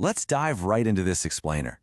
Let's dive right into this explainer.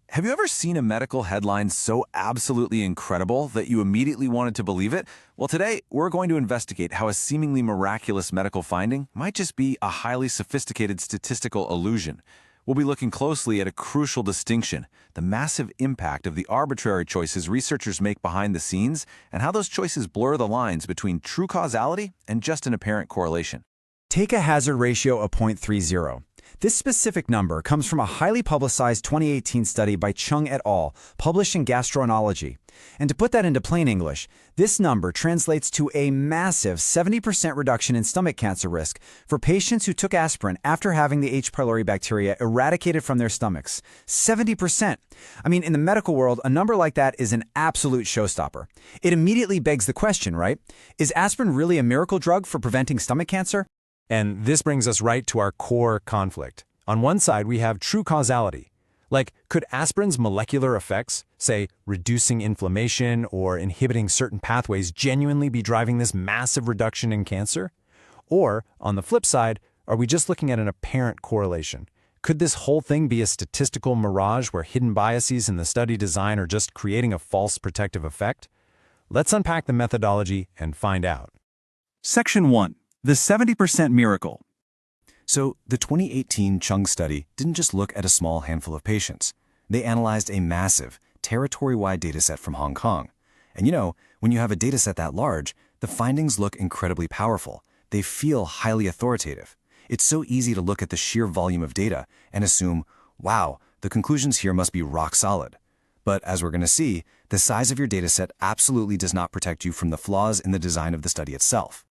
Have you ever seen a medical headline so absolutely incredible that you immediately wanted to believe it? Well, today, we're going to investigate how a seemingly miraculous medical finding might just be a highly sophisticated statistical illusion. We'll be looking closely at a crucial distinction, the massive impact of the arbitrary choices researchers make behind the scenes, and how those choices blur the lines between true causality and just an apparent correlation. Take a hazard ratio of 0.30. This specific number comes from a highly publicized 2018 study by Chung et al., published in Gastroenterology. And to put that into plain English, this number translates to a massive 70% reduction in stomach cancer risk for patients who took aspirin after having the H. pylori bacteria eradicated from their stomachs. 70%! I mean, in the medical world, a number like that is an absolute showstopper. It immediately begs the question, right? Is aspirin really a miracle drug for preventing stomach cancer? And this brings us right to our core conflict. On one side, we have true causality. Like, could aspirin's molecular effects, say reducing inflammation or inhibiting certain pathways, genuinely be driving this massive reduction in cancer? Or, on the flip side, are we just looking at an apparent correlation? Could this whole thing be a statistical mirage where hidden biases in the study design are just creating a false protective effect? Let's unpack the methodology and find out. Section 1. The 70% miracle. So, the 2018 Chung study didn't just look at a small handful of patients. They analyzed a massive, territory-wide dataset from Hong Kong. And you know, when you have a dataset that large, the findings look incredibly powerful. They feel highly authoritative. It's so easy to look at the sheer volume of data and assume, wow, the conclusions here must be rock solid. But as we're going to see, the size of your dataset absolutely does not protect you from the flaws in the design of the study itself.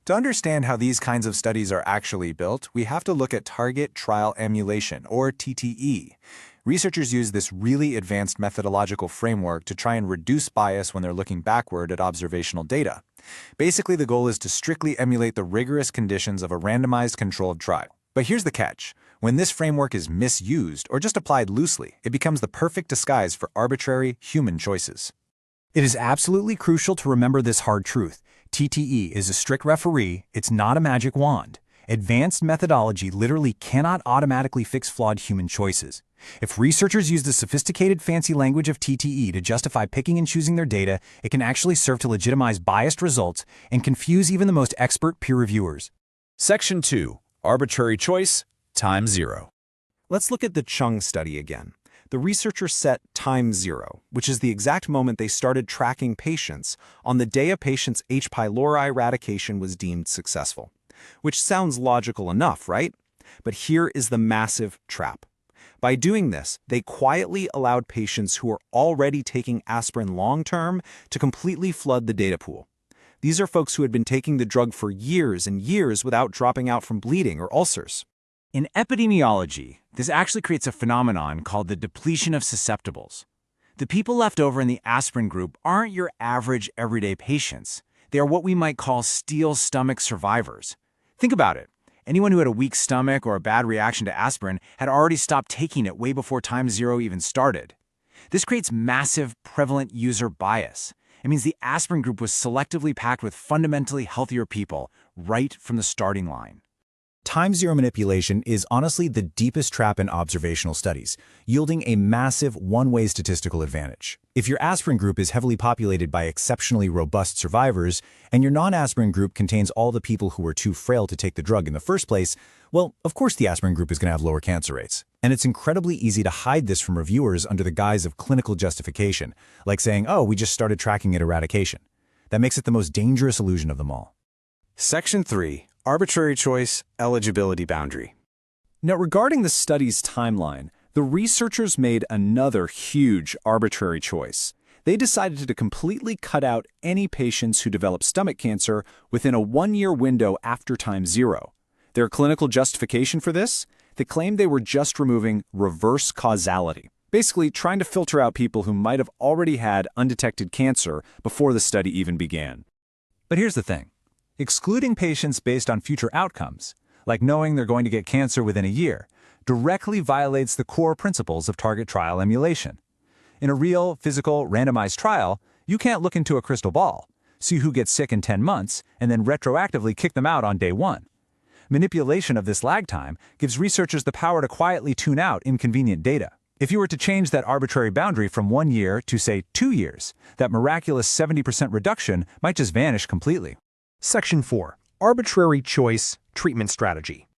To understand how these kinds of studies are actually built, we have to look at target trial emulation, or TTE. Researchers use this really advanced methodological framework to try and reduce bias when they're looking backward at observational data. Basically, the goal is to strictly emulate the rigorous conditions of a randomized controlled trial. But here's the catch. When this framework is misused or just applied loosely, it becomes the perfect disguise for arbitrary human choices. It is absolutely crucial to remember this hard truth. TTE is a strict referee, it's not a magic wand. Advanced methodology literally cannot automatically fix flawed human choices. If researchers use the sophisticated fancy language of TTE to justify picking and choosing their data, it can actually serve to legitimize biased results and confuse even the most expert peer reviewers. Section 2. Arbitrary choice, time zero. Let's look at the Chung study again. The researchers set time zero, which is the exact moment they started tracking patients on the day a patient's H. pylori eradication was deemed successful. Which sounds logical enough, right? But here is the massive trap. By doing this, they quietly allowed patients who are already taking aspirin long-term to completely flood the data pool. These are folks who had been taking the drug for years and years without dropping out from bleeding or ulcers. In epidemiology, this actually creates a phenomenon called the depletion of susceptibles. The people left over in the aspirin group aren't your average everyday patients. They are what we might call steel stomach survivors. Think about it. Anyone who had a weak stomach or a bad reaction to aspirin had already stopped taking it way before time zero even started. This creates massive prevalent user bias. It means the aspirin group was selectively packed with fundamentally healthier people right from the starting line. Time zero manipulation is honestly the deepest trap in observational studies, yielding a massive one-way statistical advantage. If your aspirin group is heavily populated by exceptionally robust survivors, and your non-aspirin group contains all the people who were too frail to take the drug in the first place, well, of course the aspirin group is going to have lower cancer rates. And it's incredibly easy to hide this from reviewers under the guise of clinical justification, like saying, oh, we just started tracking at eradication. That makes it the most dangerous illusion of them all. Section 3. Arbitrary choice, eligibility boundary. Now, regarding the study's timeline, the researchers made another huge arbitrary choice. They decided to completely cut out any patients who developed stomach cancer within a one-year window after time zero. Their clinical justification for this? They claimed they were just removing reverse causality, basically trying to filter out people who might have already had undetected cancer before the study even began. But here's the thing. Excluding patients based on future outcomes, like knowing they're going to get cancer within a year, directly violates the core principles of target trial emulation. In a real, physical, randomized trial, you can't look into a crystal ball, see who gets sick in 10 months, and then retroactively kick them out on day 1. Manipulation of this lag time gives researchers the power to quietly tune out inconvenient data. If you were to change that arbitrary boundary from 1 year to, say, 2 years, that miraculous 70% reduction might just vanish completely. Section 4. Arbitrary choice treatment strategy.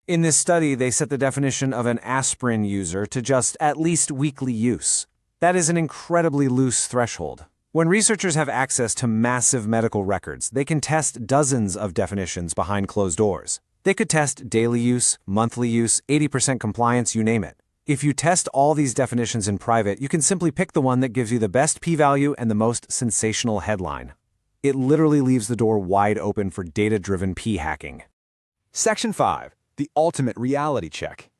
In this study, they set the definition of an aspirin user to just at least weekly use. That is an incredibly loose threshold. When researchers have access to massive medical records, they can test dozens of definitions behind closed doors. They could test daily use, monthly use, 80% compliance, you name it. If you test all these definitions in private, you can simply pick the one that gives you the best p-value and the most sensational headline. It literally leaves the door wide open for data-driven p-hacking. Section 5. The ultimate reality check.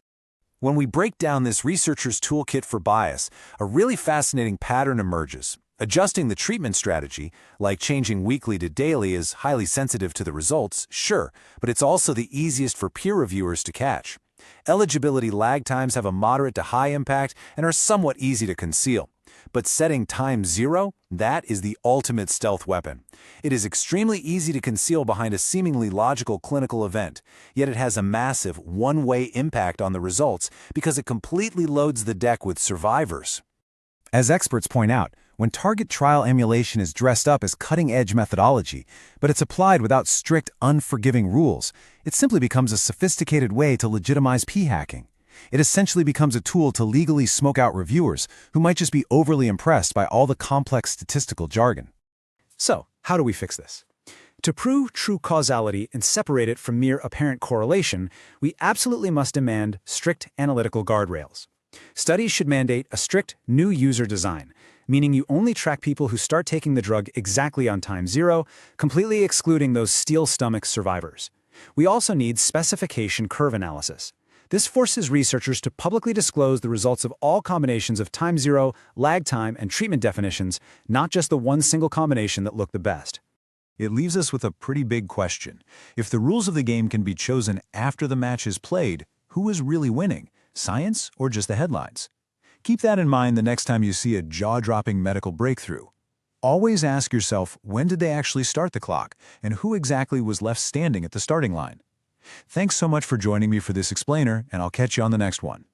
When we break down this researcher's toolkit for bias, a really fascinating pattern emerges. Adjusting the treatment strategy, like changing weekly to daily, is highly sensitive to the results, sure, but it's also the easiest for peer reviewers to catch. Eligibility lag times have a moderate to high impact and are somewhat easy to conceal. But setting time 0, that is the ultimate stealth weapon. It is extremely easy to conceal behind a seemingly logical clinical event, yet it has a massive one-way impact on the results because it completely loads the deck with survivors. As experts point out, when target trial emulation is dressed up as cutting-edge methodology, but it's applied without strict, unforgiving rules, it simply becomes a sophisticated way to legitimize p-hacking. It essentially becomes a tool to legally smoke out reviewers who might just be overly impressed by all the complex statistical jargon. So, how do we fix this? To prove true causality and separate it from mere apparent correlation, we absolutely must demand strict analytical guardrails. Studies should mandate a strict new user design, meaning you only track people who start taking the drug exactly on time 0, completely excluding those steel-stomach survivors. We also need specification curve analysis. This forces researchers to publicly disclose the results of all combinations of time 0, lag time, and treatment definitions, not just the one single combination that looked the best. It leaves us with a pretty big question. If the rules of the game can be chosen after the match is played, who is really winning, science or just the headlines? Keep that in mind the next time you see a jaw-dropping medical breakthrough. Always ask yourself, when did they actually start the clock, and who exactly was left standing at the starting line? Thanks so much for joining me for this explainer, and I'll catch you on the next one.